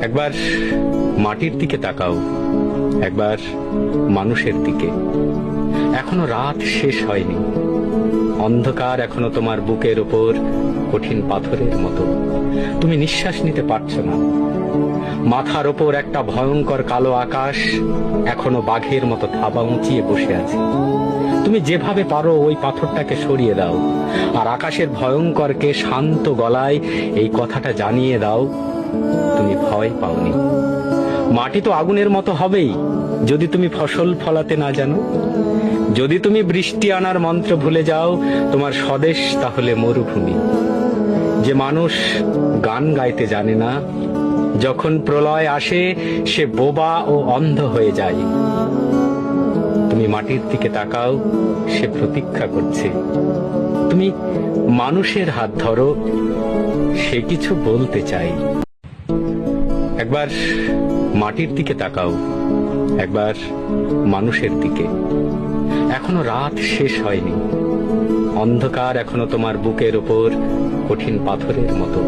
একবার মাটির দিকে তাকাও, একবার মানুষের দিকে। এখনো রাত শেষ হয়নি, অন্ধকার এখনো তোমার বুকের ওপর কঠিন পাথরের মতো। তুমি নিঃশ্বাস নিতে পারছো না। মাথার ওপর একটা ভয়ঙ্কর কালো আকাশ এখনো বাঘের মতো থাবা উঁচিয়ে বসে আছে। তুমি যেভাবে পারো ওই পাথরটাকে সরিয়ে দাও, আর আকাশের ভয়ঙ্করকে শান্ত গলায় এই কথাটা জানিয়ে দাও, তুমি ভয় পাওনি। মাটি তো আগুনের মতো হবেই যদি তুমি ফসল ফলাতে না জানো। যদি তুমি বৃষ্টি আনার মন্ত্র ভুলে যাও, তোমার স্বদেশ তাহলে মরুভূমি। যে মানুষ গান গাইতে জানে না, যখন প্রলয় আসে সে বোবা ও অন্ধ হয়ে যায়। তুমি মাটির দিকে তাকাও, সে প্রতীক্ষা করছে। তুমি মানুষের হাত ধরো, সে কিছু বলতে চায়। একবার মাটির দিকে তাকাও, একবার মানুষের দিকে। এখনো রাত শেষ হয়নি, অন্ধকার এখনো তোমার বুকের ওপর কঠিন পাথরের মতো।